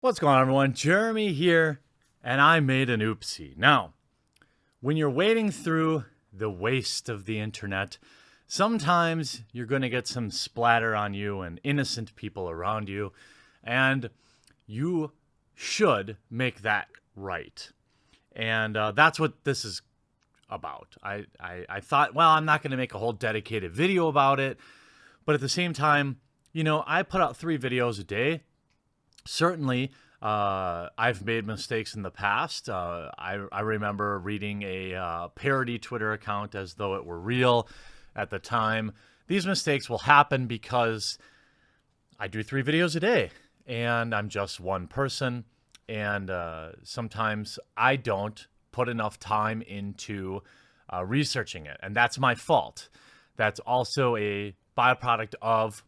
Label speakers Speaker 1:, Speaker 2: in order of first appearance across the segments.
Speaker 1: What's going on, everyone? Jeremy here, and I made an oopsie. Now, when you're wading through the waste of the internet, sometimes you're going to get some splatter on you and innocent people around you, and you should make that right. And that's what this is about. I thought, well, I'm not going to make a whole dedicated video about it, but at the same time, I put out 3 videos a day. Certainly, I've made mistakes in the past. I remember reading a parody Twitter account as though it were real at the time. These mistakes will happen because I do 3 videos a day, and I'm just one person, and sometimes I don't put enough time into researching it, and that's my fault. That's also a byproduct of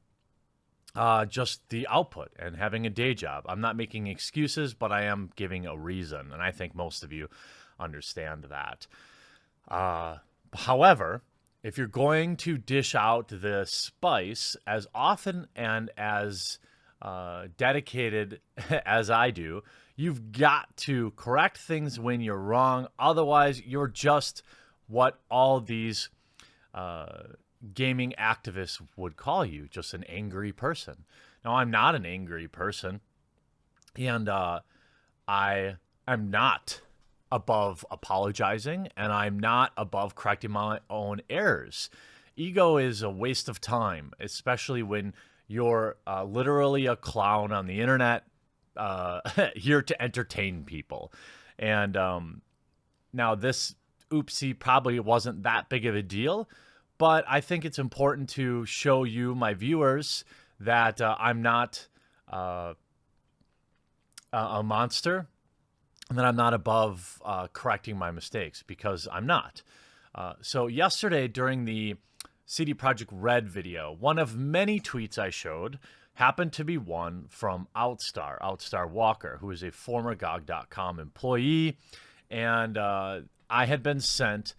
Speaker 1: just the output and having a day job. I'm not making excuses, but I am giving a reason, and I think most of you understand that. However, if you're going to dish out the spice as often and as dedicated as I do, you've got to correct things when you're wrong. Otherwise, you're just what all these gaming activists would call you, just an angry person. Now, I'm not an angry person, and I am not above apologizing, and I'm not above correcting my own errors. Ego is a waste of time, especially when you're literally a clown on the internet, here to entertain people. And now this oopsie probably wasn't that big of a deal, but I think it's important to show you, my viewers, that I'm not a monster, and that I'm not above correcting my mistakes, because I'm not. So yesterday, during the CD Projekt Red video, one of many tweets I showed happened to be one from Outstar Walker, who is a former GOG.com employee, and I had been sent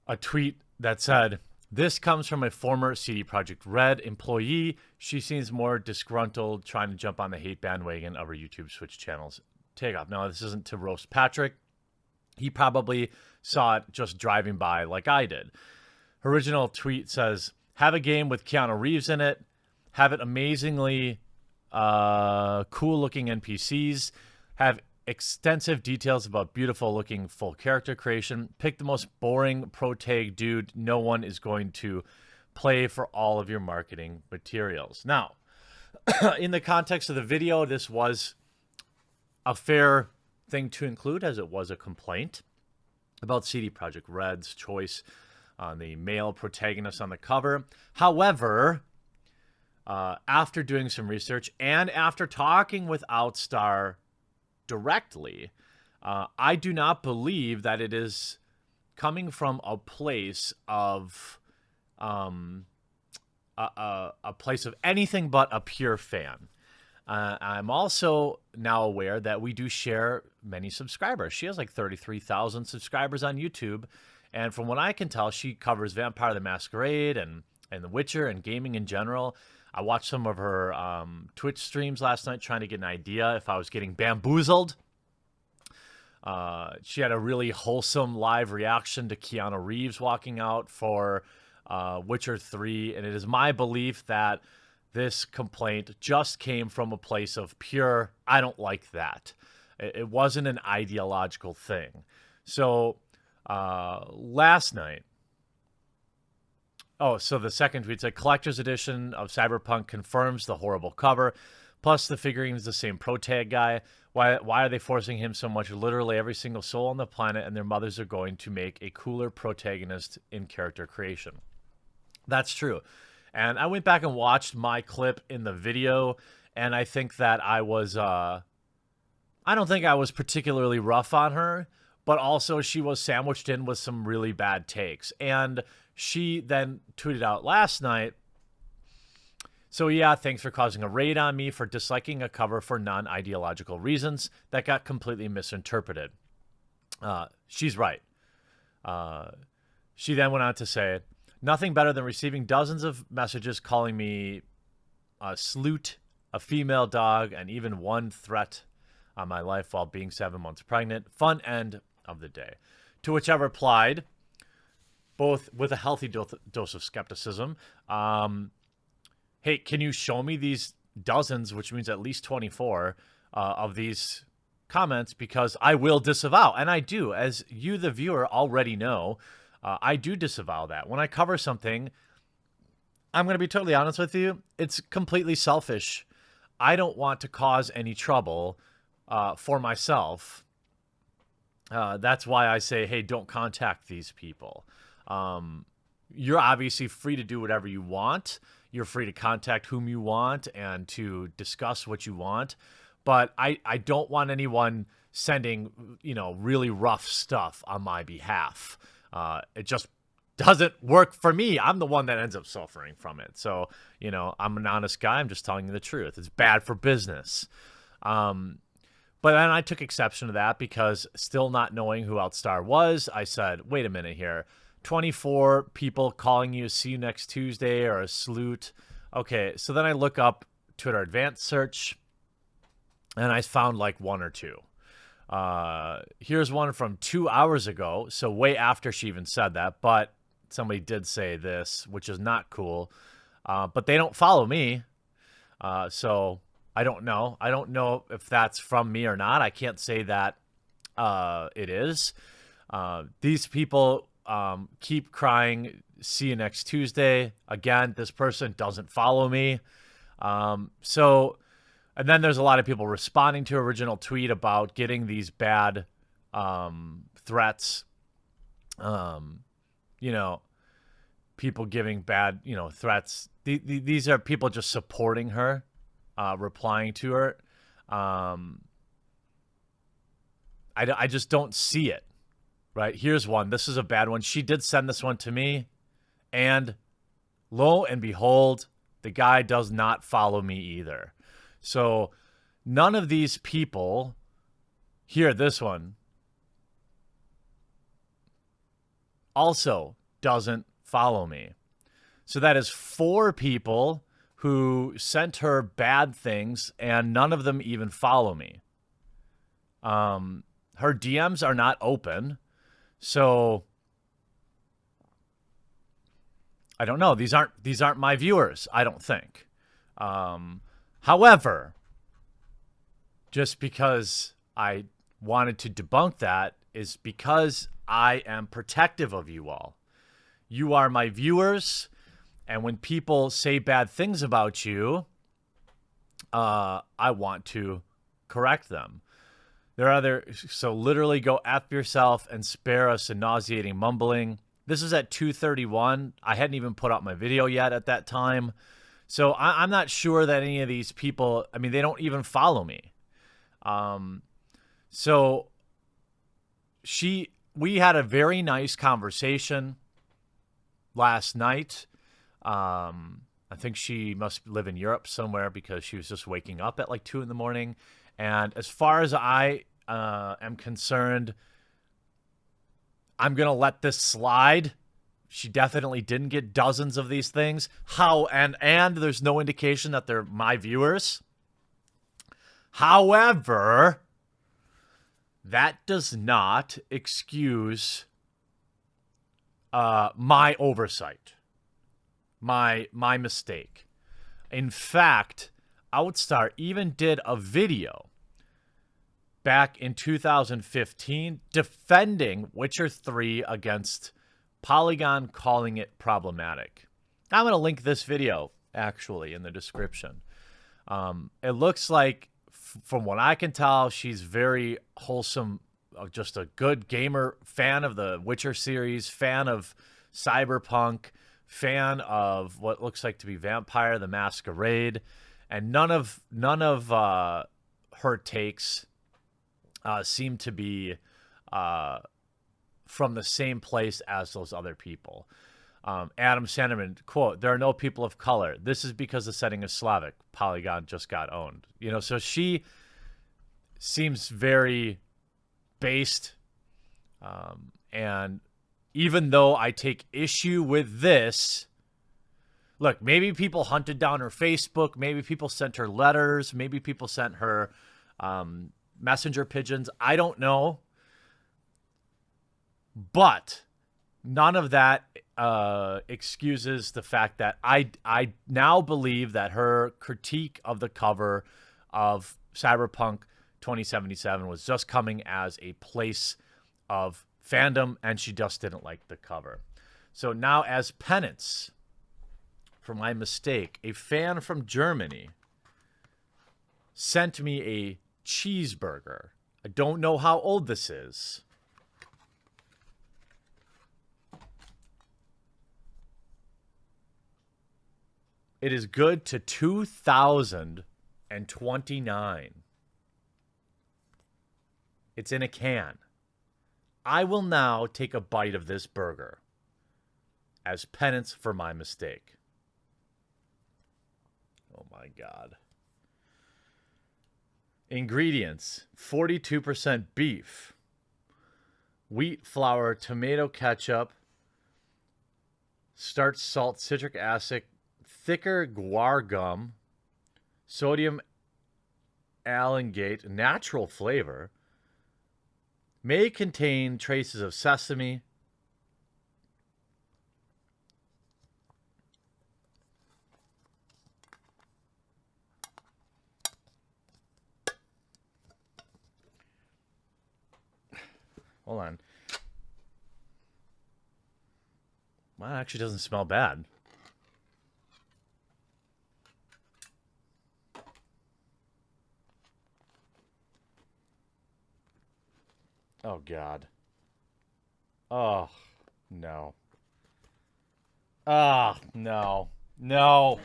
Speaker 1: a tweet that said, "This comes from a former CD Projekt Red employee. She seems more disgruntled, trying to jump on the hate bandwagon of her YouTube Switch channel's takeoff." Now, this isn't to roast Patrick. He probably saw it just driving by like I did. Her original tweet says, "Have a game with Keanu Reeves in it. Have it amazingly cool-looking NPCs. Have extensive details about beautiful looking full character creation. Pick the most boring protag dude no one is going to play for all of your marketing materials." Now, in the context of the video, this was a fair thing to include, as it was a complaint about CD Projekt Red's choice on the male protagonist on the cover. However, after doing some research and after talking with Outstar directly, I do not believe that it is coming from a place of a place of anything but a pure fan. I'm also now aware that we do share many subscribers. She has like 33,000 subscribers on YouTube, and from what I can tell, she covers Vampire the Masquerade and The Witcher and gaming in general. I watched some of her Twitch streams last night, trying to get an idea if I was getting bamboozled. She had a really wholesome live reaction to Keanu Reeves walking out for Witcher 3, and it is my belief that this complaint just came from a place of pure, I don't like that. It wasn't an ideological thing. So last night, so the second tweet said, "Collector's edition of Cyberpunk confirms the horrible cover. Plus, the figurine is the same protag guy. Why are they forcing him so much? Literally every single soul on the planet and their mothers are going to make a cooler protagonist in character creation." That's true. And I went back and watched my clip in the video, and I think that I was, I don't think I was particularly rough on her, but also she was sandwiched in with some really bad takes. And she then tweeted out last night, "So yeah, thanks for causing a raid on me for disliking a cover for non-ideological reasons that got completely misinterpreted." She's right. She then went on to say, "Nothing better than receiving dozens of messages calling me a sleut a female dog, and even one threat on my life while being 7 months pregnant. Fun end of the day. To which I replied, both with a healthy dose of skepticism, hey, can you show me these dozens, which means at least 24 of these comments, because I will disavow. And I do, as you, the viewer, already know, I do disavow that. When I cover something, I'm going to be totally honest with you, it's completely selfish. I don't want to cause any trouble for myself. That's why I say, hey, don't contact these people. You're obviously free to do whatever you want. You're free to contact whom you want and to discuss what you want. But I don't want anyone sending, really rough stuff on my behalf. It just doesn't work for me. I'm the one that ends up suffering from it. So, I'm an honest guy. I'm just telling you the truth. It's bad for business. But then I took exception to that because still not knowing who Outstar was, I said, wait a minute here. 24 people calling you see you next Tuesday or a salute. Okay, so then I look up Twitter advanced search, and I found like one or two. Here's one from 2 hours ago, so way after she even said that, but somebody did say this, which is not cool. But they don't follow me, so I don't know. I don't know if that's from me or not. I can't say that it is. These people keep crying, see you next Tuesday. Again, this person doesn't follow me. And then there's a lot of people responding to original tweet about getting these bad threats. People giving bad, threats. These are people just supporting her, replying to her. I just don't see it. Right? Here's one. This is a bad one. She did send this one to me. And lo and behold, the guy does not follow me either. So none of these people, here, this one, also doesn't follow me. So that is 4 people who sent her bad things, and none of them even follow me. Her DMs are not open. So I don't know. These aren't my viewers, I don't think. However, just because I wanted to debunk that is because I am protective of you all. You are my viewers, and when people say bad things about you, I want to correct them. So literally go F yourself and spare us a nauseating mumbling. This is at 2:31. I hadn't even put out my video yet at that time. So I'm not sure that any of these people, they don't even follow me. So we had a very nice conversation last night. I think she must live in Europe somewhere because she was just waking up at like 2 a.m. And as far as I am concerned, I'm going to let this slide. She definitely didn't get dozens of these things. And there's no indication that they're my viewers. However, that does not excuse my oversight, my mistake. In fact, Outstar even did a video back in 2015 defending Witcher 3 against Polygon, calling it problematic. I'm going to link this video actually in the description. It looks like, from what I can tell, she's very wholesome, just a good gamer, fan of the Witcher series, fan of Cyberpunk, fan of what looks like to be Vampire the Masquerade, and none of her takes seem to be from the same place as those other people. Adam Sanderman, quote, "There are no people of color. This is because the setting is Slavic. Polygon just got owned." So she seems very based. And even though I take issue with this, Look, maybe people hunted down her Facebook. Maybe people sent her letters. Maybe people sent her messenger pigeons. I don't know. But none of that excuses the fact that I now believe that her critique of the cover of Cyberpunk 2077 was just coming as a place of fandom, and she just didn't like the cover. So now, as penance for my mistake, a fan from Germany sent me a cheeseburger. I don't know how old this is. It is good to 2029. It's in a can. I will now take a bite of this burger as penance for my mistake. Oh my God. Ingredients: 42% beef, wheat flour, tomato ketchup, starch, salt, citric acid, thicker guar gum, sodium alligate, natural flavor, may contain traces of sesame. Hold on. Well, it actually doesn't smell bad. Oh, God. Oh, no. Ah, no. No.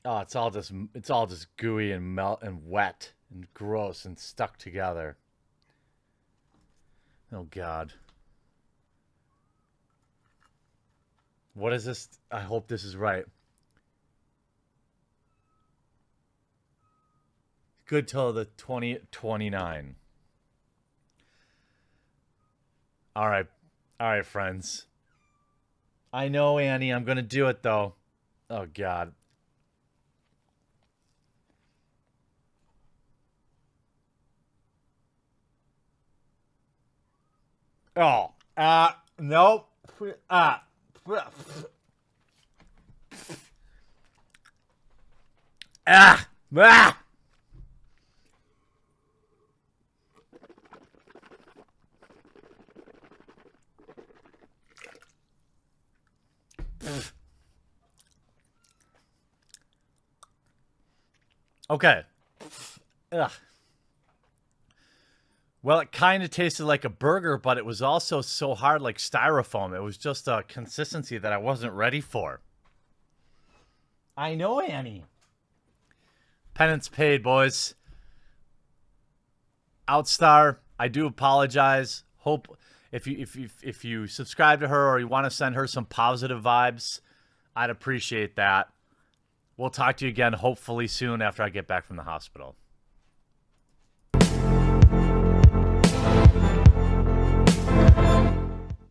Speaker 1: Oh, it's all just gooey and melt and wet and gross and stuck together. Oh, God. What is this? I hope this is right. Good till the 2029. All right. All right, friends. I know, Annie. I'm going to do it, though. Oh, God. Oh. Nope. Ah! Okay. Ugh. Well, it kind of tasted like a burger, but it was also so hard like styrofoam. It was just a consistency that I wasn't ready for. I know, Annie. Penance paid, boys. Outstar, I do apologize. Hope if you subscribe to her or you want to send her some positive vibes, I'd appreciate that. We'll talk to you again hopefully soon after I get back from the hospital.